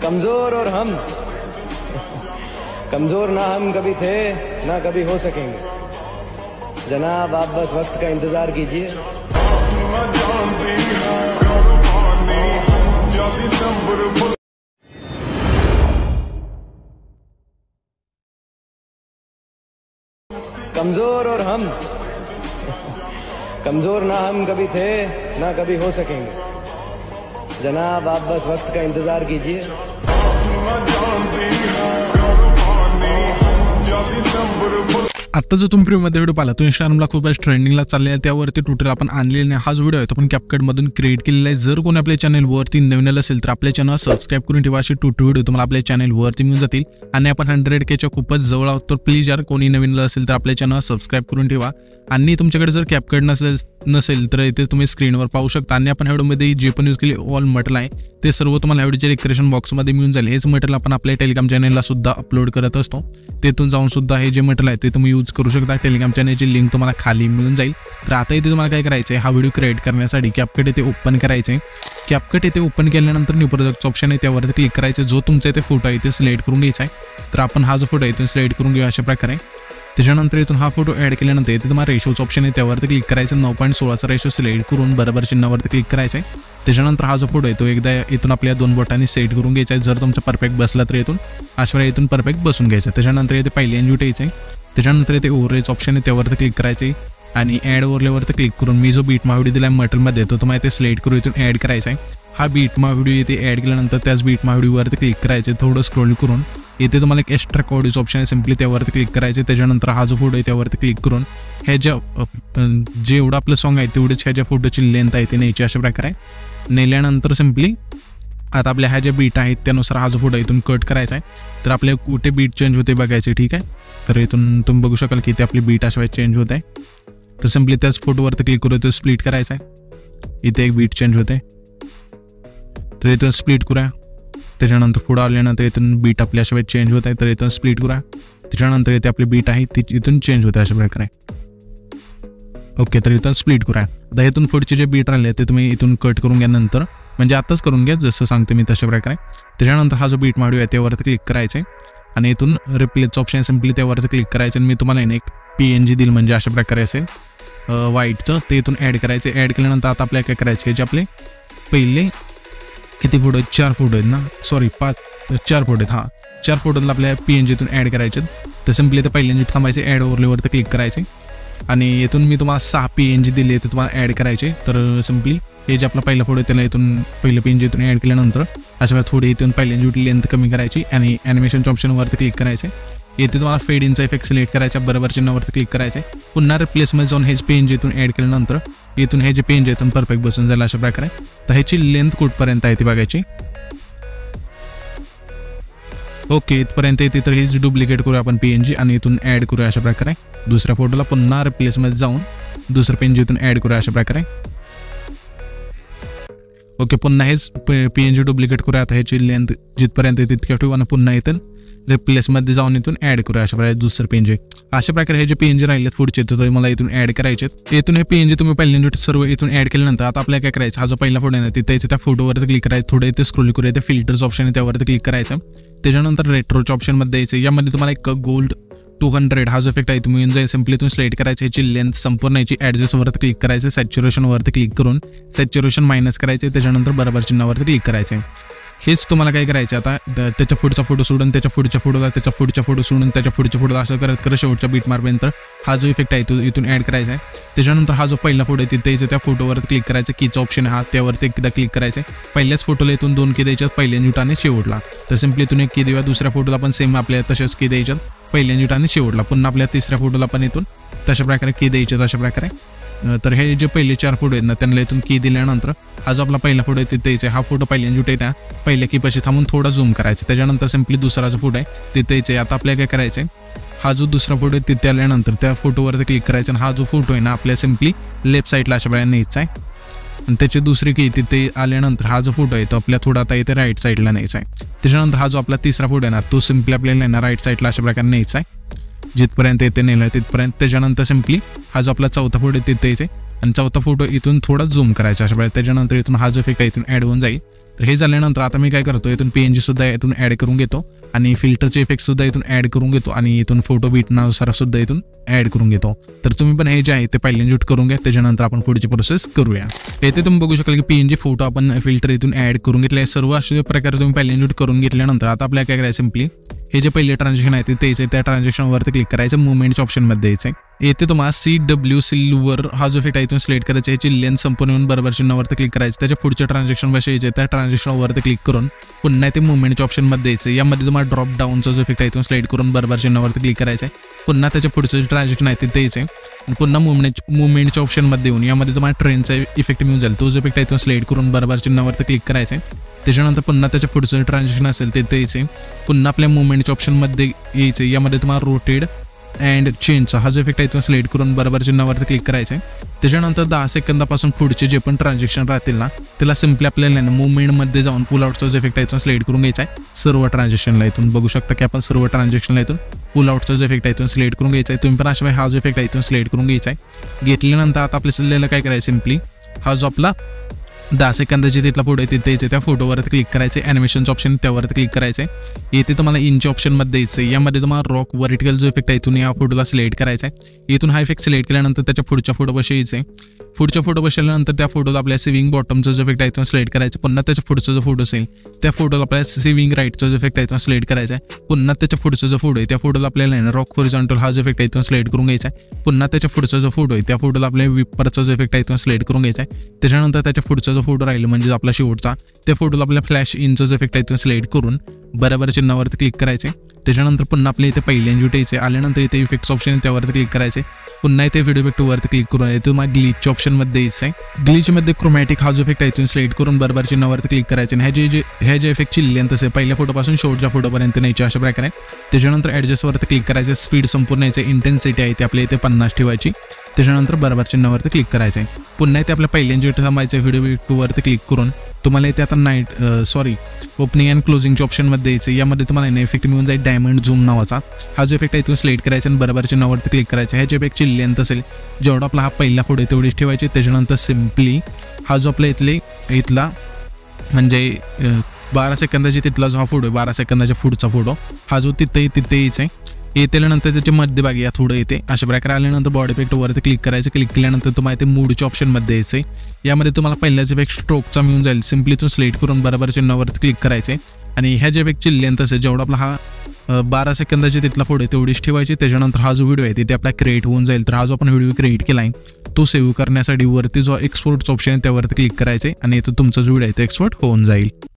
कमजोर और हम कमजोर ना हम कभी थे ना कभी हो सकेंगे जनाब, आप बस वक्त का इंतजार कीजिए। कमजोर और हम कमजोर ना हम कभी थे ना कभी हो सकेंगे जनाब, आप बस वक्त का इंतजार कीजिए। आता जो तुम्ही प्रीमियममध्ये व्हिडिओ पाहिला तो इंस्टाग्रामला खूप ट्रेंडिंगला चाललेला आहे, त्यावरती ट्विटर आपण आणलेला नाही। हाच व्हिडिओ आहे तो आपण कॅपकट मधून क्रिएट केलेला आहे। जर कोणी आपल्या चॅनलवरती नवीन असेल तर आपल्या चॅनल सबस्क्राइब करून ठेवा, असे ट्विटर व्हिडिओ तुम्हाला आपल्या चॅनलवरती मिळून जातील। आणि आपण 100K च्या खूपच जवळ आहोत, तर प्लीज यार कोणी नवीन असेल तर आपल्या चॅनल सबस्क्राइब करून ठेवा। आणि तुमच्याकडे जर कॅपकट नसेल तर इथे तुम्ही स्क्रीनवर पाहू शकता। आणि आपण व्हिडिओमध्ये जे पण यूज केले ऑल मटेरियल आहे ते सर्व तुम्हाला व्हिडिओच्या डिस्क्रिप्शन बॉक्समध्ये मिळून जाईल। हेच मटेरियल आपण आपल्या टेलिग्राम चॅनलला सुद्धा अपलोड करत असतो, तेथून जाऊन सुद्धा हे जे मटेरियल आहे ते तुम्ही यूज करू शकता। टेलिग्राम चॅनलची लिंक तुम्हाला खाली मिळून जाईल। तर आता इथे तुम्हाला काय करायचं आहे, हा व्हिडिओ क्रिएट करण्यासाठी कॅपकट इथे ओपन करायचं आहे। कॅपकट इथे ओपन केल्यानंतर न्यू प्रोजेक्टचं ऑप्शन आहे त्यावरती क्लिक करायचं। जो तुमचा इथे फोटो आहे ते सिलेक्ट करून घ्यायचा आहे। तर आपण हा जो फोटो आहे तो सिलेक्ट करून घेऊया अशा प्रकारे। त्याच्यानंतर इथून हा फोटो ॲड केल्यानंतर इथे तुम्हाला रेशोचं ऑप्शन आहे त्यावरती क्लिक करायचं। 9.16चा रेशो सिलेक्ट करून बरोबर चिन्हावरती क्लिक करायचं आहे। त्याच्यानंतर हा जो फोटो आहे तो एकदा इथून आपल्या 2 बोटांनी सेट करून घ्यायचा आहे। जर तुमचा परफेक्ट बसला तर इथून अशा इथून परफेक्ट बसून घ्यायचा। त्याच्यानंतर इथे पहिले एन्ज्यूट यायचं आहे। त्याच्यानंतर इथे ओव्हरलेचं ऑप्शन आहे त्यावरती क्लिक करायचं आहे आणि ॲड ओव्हरलेवरती क्लिक करून मी जो बीट व्हिडिओ दिला आहे मटेरियलमध्ये तो तुम्हाला इथे सिलेक्ट करून इथून ॲड करायचा आहे। हा बीट व्हिडिओ इथे ॲड केल्यानंतर त्याच बीट व्हिडिओवरती क्लिक करायचे। थोडं स्क्रोल करून इथे तुम्हाला एक एक्स्ट्रा ऑडिओचं ऑप्शन आहे, सिम्पली त्यावरती क्लिक करायचे। त्याच्यानंतर हा जो फोटो आहे त्यावरती क्लिक करून ह्याच्या जे एवढं आपलं सॉन्ग आहे तेवढेच ह्याच्या फोटोची लेंथ आहे ते न्यायची अशा प्रकारे। नेल्यानंतर सिम्पली आता आपल्या ह्या ज्या बीट आहेत त्यानुसार हा जो फोटो इथून कट करायचा आहे। तर आपल्या कुठे बीट चेंज होते बघायचे, ठीक आहे। तर इथून तुम्ही बघू शकाल की इथे आपली बीट अशा वेळेस चेंज होत आहे। तर सिम्पली त्याच फोटोवरती क्लिक करून इथं स्प्लिट करायचं आहे। इथे एक बीट चेंज होते तर इथून स्प्लिट करूया। त्याच्यानंतर पुढे आल्यानंतर इथून बीट आपल्या अशा वेळेस चेंज होत आहे तर इथून स्प्लिट करूया। त्याच्यानंतर इथे आपली बीट आहे ती इथून चेंज होते अशा प्रकारे। ओके, तर इथून स्प्लिट करूया। आता इथून पुढचे जे बीट राहिले ते तुम्ही इथून कट करून घ्या नंतर, म्हणजे आताच करून घ्या जसं सांगतो मी तशा प्रकारे। त्याच्यानंतर हा जो बीट व्हिडिओ आहे त्यावरती क्लिक करायचं आहे आणि इथून रिप्लेसचं ऑप्शन सिम्पली त्यावरती क्लिक करायचं आणि मी तुम्हाला एक PNG दिल म्हणजे अशा प्रकारे असेल व्हाईटचं, ते इथून ॲड करायचं। ॲड केल्यानंतर आता आपल्याला काय करायचं, जे आपले पहिले किती फोटो आहेत, 4 फोटो आहेत ना, सॉरी 4 फोटो आहेत। हां, 4 फोटोला आपल्या PNGतून ॲड करायचे। तर सिम्पली तर पहिल्यांदा थांबायचे, ॲड ओव्हरलेवरती क्लिक करायचे आणि इथून मी तुम्हाला 6 PNG दिले ते तुम्हाला ॲड करायचे। तर सिम्पली हे जे आपला पहिला फोटो आहे त्याला इथून पहिलं PNG इथून ॲड केल्यानंतर अशा वेळेस थोडी इथून पहिल्यांदा लेंथ कमी करायची आणि ॲनिमेशनच्या ऑप्शनवरती क्लिक करायचे। इथे तुम्हाला फेड इनचा इफेक्ट सिलेक्ट करायचा, बरोबर चिन्हावरती क्लिक करायचे। पुन्हा रिप्लेसमध्ये जाऊन हेच PNG इथून ॲड केल्यानंतर इथून हे जे PNG इथून परफेक्ट बसून जाईल अशा प्रकारे। तर ह्याची लेंथ कुठपर्यंत आहे ती बघायची। ओके, इथपर्यंत येते तर हेच डुप्लिकेट करूया आपण PNG आणि इथून ॲड करूया अशा प्रकारे। दुसऱ्या फोटोला पुन्हा रिप्लेसमध्ये जाऊन दुसरं PNG इथून ॲड करूया अशा प्रकारे। ओके, पुन्हा हेच PNG डुप्लिकेट करूया। आता ह्याची लेंथ जिथपर्यंत येते तितक्या ठेवू आणि पुन्हा इथून रिप्लेसमध्ये जाऊन इथून ॲड करूया अशा प्रकारे दुसरं PNG। अशा प्रकारे हे जे PNG राहिले पुढचे तर मला इथून ॲड करायचे। इथून हे PNG तुम्ही पहिल्यांदा सर्व इथून ॲड केल्यानंतर आता आपल्याला काय करायचं, हा जो पहिला फोटो आहे तिथे त्या फोटोवरती क्लिक करायचं। थोडं इथे स्क्रोल करूया, इथे फिल्टर्स ऑप्शन आहे त्यावरती क्लिक करायचं। त्याच्यानंतर रेट्रोच्या ऑप्शनमध्ये द्यायचं। यामध्ये तुम्हाला एक गोल्ड 200 हा जो इफेक्ट आहे तुम्ही जाईल, सिम्पली इथून सिलेक्ट करायचं। ह्याची लेंथ संपूर्ण याची ॲडजस्टवरती क्लिक करायचं। सॅच्युरेशनवरती क्लिक करून सॅच्युरेशन मायनस करायचे। त्याच्यानंतर बरोबर चिन्हावरती क्लिक करायचं। हेच तुम्हाला काय करायचं, आता त्याच्या पुढचा फोटो सोडून त्याच्या पुढच्या फोटोला, त्याच्या पुढच्या फोटो सोडून त्याच्या पुढच्या फोटोला असं करत करत शेवटच्या बीट मार्कपर्यंत हा जो इफेक्ट आहे तो इथून ॲड करायचा आहे। त्याच्यानंतर हा जो पहिला फोटो आहे तिथे त्या फोटोवरती क्लिक करायचं। कीचा ऑप्शन हा त्यावरती एकदा क्लिक करायचं। पहिल्याच फोटोला इथून 2 की द्यायच्यात, पहिल्या एन्ज्यूट आणि शेवटला। तर सिम्पली इथून एक की देऊया। दुसऱ्या फोटोला पण सेम आपल्या तशाच की द्यायच्यात, पहिल्या एन्ज्यूट आणि शेवटला। पुन्हा आपल्या तिसऱ्या फोटोला पण इथून तशा प्रकारे की द्यायच्यात अशा प्रकारे। तर हे जे पहिले 4 फोटो आहेत ना त्यांना इथून की दिल्यानंतर हा जो आपला पहिला फोटो आहे तिथे द्यायचा। हा फोटो पहिल्या एन्ज्यूट आहे त्या पहिल्या कीपाशी थांबून थोडा झूम करायचं। त्याच्यानंतर सिम्पली दुसरा जो फोटो आहे तिथे द्यायचा। आता आपल्याला काय करायचं आहे, हा जो दुसरा फोटो आहे तिथे आल्यानंतर त्या फोटोवरती क्लिक करायचं आणि हा जो फोटो आहे ना आपल्या सिम्पली लेफ्ट साईडला अशा प्रकारे न्यायचा आहे आणि त्याची दुसरी की तिथे आल्यानंतर हा जो फोटो आहे तो आपल्या थोडा आता इथे राईट साईडला न्यायचा आहे। त्याच्यानंतर हा जो आपला तिसरा फोटो आहे ना तो सिम्पली आपल्याला राईट साईडला अशा प्रकारे न्यायचा आहे, जिथपर्यंत येते नेलं तिथपर्यंत। त्याच्यानंतर सिम्पली हा जो आपला चौथा फोटो आहे तिथे यायचे आणि चौथा फोटो इथून थोडा झूम करायचा अशा प्रकारे. त्याच्यानंतर इथून हा जो इफेक्ट आहे इथून ॲड होऊन जाईल. तर हे झाल्यानंतर आता मी काय करतो, इथून PNG सुद्धा इथून ॲड करून घेतो आणि फिल्टरचे इफेक्ट सुद्धा इथून ॲड करून घेतो आणि इथून फोटो बीटनुसार सुद्धा इथून ॲड करून घेतो. तर तुम्ही पण हे जे आहे ते पहिल्यांदा शूट करून घ्या, त्याच्यानंतर आपण पुढची प्रोसेस करूया. येथे तुम्ही बघू शकाल की PNG फोटो आपण फिल्टर इथून ॲड करून घेतले आहे. सर्व अशा प्रकारे तुम्ही पहिल्यांदा शूट करून घेतल्यानंतर आता आपल्याला काय करायचं, सिम्पली हे जे पहिले ट्रान्झॅक्शन आहे ते द्यायचं, त्या ट्रान्झॅक्शनवरती क्लिक करायचं, मुवमेंटच्या ऑप्शनमध्ये द्यायचं आहे. येथे तुम्हाला CW सिल्वर हा जो इफेक्ट आहे इथून सिलेक्ट करायचा, याची लेंथ संपूर्ण येऊन बरोबर चिन्हावरती क्लिक करायचं. त्याच्या पुढच्या ट्रान्झॅक्शन कसे यायचे त्या ट्रान्झॅक्शनवरती क्लिक करून पुन्हा ते मुवमेंटच्या ऑप्शनमध्ये द्यायचं. यामध्ये तुम्हाला ड्रॉप डाऊनचा जो इफेक्ट आहे इथून सिलेक्ट करून बरोबर चिन्हावरती क्लिक करायचं आहे. पुन्हा त्याच्या पुढचं जे ट्रान्झॅक्शन आहे ते द्यायचं आणि पुन्हा मुवमेंटच्या ऑप्शनमध्ये येऊन यामध्ये तुम्हाला ट्रेनचा इफेक्ट मिळून जाईल. तो जो इफेक्ट आहे इथून सिलेक्ट करून बरोबर चिन्हावरती क्लिक करायचं आहे. त्याच्यानंतर पुन्हा त्याच्या पुढचं ट्रान्झॅक्शन असेल ते द्यायचे. पुन्हा आपल्या मुवमेंटच्या ऑप्शनमध्ये यायचं. यामध्ये तुम्हाला रोटेड अँड चेंजचा हा जो इफेक्ट आहे इथून सिलेक्ट करून बरोबर चिन्हावरती क्लिक करायचं आहे. त्याच्यानंतर 10 सेकंदापासून पुढचे जे पण ट्रान्झॅक्शन राहतील ना त्याला सिम्पली आपल्याला मुवमेंटमध्ये जाऊन पुल आउटचा जो इफेक्ट आहे इथून सिलेक्ट करून घ्यायचा आहे. सर्व ट्रान्झॅक्शनला इथून बघू शकता की आपण सर्व ट्रान्झॅक्शनला इथून पुल आउटचा जो इफेक्ट आहे इथून सिलेक्ट करून घ्यायचा आहे. तुम्ही पण अशा हा जो इफेक्ट आहे इथून सिलेक्ट करून घ्यायचा आहे. घेतल्यानंतर आता आपल्या सल्ल्याला काय करायचं, सिम्पली हा जो आपला 10 सेकंदाची तिथला फोटो आहे तिथे यायचं, त्या फोटोवरती क्लिक करायचे. ॲनिमेशनचं ऑप्शन त्यावरती क्लिक करायचं आहे. येथे तुम्हाला इनच्या ऑप्शनमध्ये द्यायचं आहे. यामध्ये तुम्हाला रॉक व्हर्टिकल जो इफेक्ट आहे इथून या फोटोला सिलेक्ट करायचा आहे. इथून हा इफेक्ट सिलेक्ट केल्यानंतर त्याच्या पुढच्या फोटो बशी यायचं आहे. पुढच्या फोटो बसल्यानंतर त्या फोटोला आपल्या सिविंग बॉटमचा जो इफेक्ट आहे इथून सिलेक्ट करायचं. पुन्हा त्याच्या पुढचा जो फोटो असेल त्या फोटोला आपल्याला सिविंग राईटचा जो इफेक्ट आहे इथून सिलेक्ट करायचा आहे. पुन्हा त्याच्या पुढचा जो फोटो आहे त्या फोटोला आपल्याला रॉक हॉरिझॉन्टल हा जो इफेक्ट आहे इथून सिलेक्ट करून घ्यायचा आहे. पुन्हा त्याच्या पुढचा जो फोटो आहे त्या फोटोला आपल्या विपरचा जो इफेक्ट आहे इथून सिलेक्ट करून घ्यायचा आहे. त्याच्यानंतर त्याच्या पुढचा जो फोटो राहील म्हणजे आपला शेवटचा त्या फोटोला आपल्या फ्लॅश इनचा जो इफेक्ट आहे इथून सिलेक्ट करून बरोबर चिन्हावरती क्लिक करायचे. त्याच्यानंतर पुन्हा आपल्या इथे पहिल्यांदा यायचे. आल्यानंतर इथे इफेक्ट्स ऑप्शन आहे त्यावरती क्लिक करायचे. पुन्हा इथे व्हिडिओ इफेक्टवरती क्लिक करून इथे तुम्हाला ग्लिचच्या ऑप्शनमध्ये द्यायचं आहे. ग्लिचमध्ये क्रोमॅटिक हा जो इफेक्ट आहे इथून सिलेक्ट करून बरोबर चिन्हावरती क्लिक करायचे. आणि ह्या जे इफेक्टची लेंथ असेल पहिल्या फोटोपासून शेवटच्या फोटोपर्यंत न्यायची अशा प्रकारे. त्याच्यानंतर ॲडजस्टवरती क्लिक करायचं. स्पीड संपूर्ण यायचं. इंटेन्सिटी आहे ते आपल्या इथे 50 ठेवायची. त्याच्यानंतर बरोबर चिन्हावरती क्लिक करायचं आहे. पुन्हा इथे आपल्या पहिल्यांदा इथे थांबायचं व्हिडिओ इफेक्टवरती क्लिक करून तुम्हाला इथे आता ओपनिंग अँड क्लोजिंगच्या ऑप्शनमध्ये द्यायचं. यामध्ये तुम्हाला इफेक्ट मिळून जाईल डायमंड झूम नावाचा. हा जो इफेक्ट आहे इथून सिलेक्ट करायचा आणि बरोबर चिन्हावरती क्लिक करायचा. ह्या जे इफेक्टची लेंथ असेल जेवढा आपला हा पहिला फोटो आहे तेवढीच ठेवायची. त्याच्यानंतर सिम्पली हा जो आपला इथला म्हणजे 12 सेकंदाची तिथला जो हा फोटो आहे 12 सेकंदाच्या पुढचा फोटो हा जो तिथे यायचा आहे. येतेल्यानंतर त्याच्या मध्यभागी या थोडं येते अशा प्रकारे. आल्यानंतर बॉडी इफेक्टवरती क्लिक करायचं. क्लिक केल्यानंतर तुम्हाला इथे मूडच्या ऑप्शनमध्ये यायचं आहे. यामध्ये तुम्हाला पहिल्याच इफेक्ट स्ट्रोकचा मिळून जाईल. सिम्पली इथून सिलेक्ट करून बरोबर चिन्हावरती क्लिक करायचे. आणि ह्या जे इफेक्टची लेंथ असेल जेवढा आपला हा 12 सेकंदाची तिथला फोटो आहे तेवढीच ठेवायची. त्याच्यानंतर हा जो व्हिडिओ आहे तिथे आपला क्रिएट होऊन जाईल. तर हा जो आपण व्हिडिओ क्रिएट केला आहे तो सेव्ह करण्यासाठी वरती जो एक्सपोर्टचा ऑप्शन आहे त्यावरती क्लिक करायचे आणि इथं तुमचा जो व्हिडिओ आहे तो एक्सपोर्ट होऊन जाईल.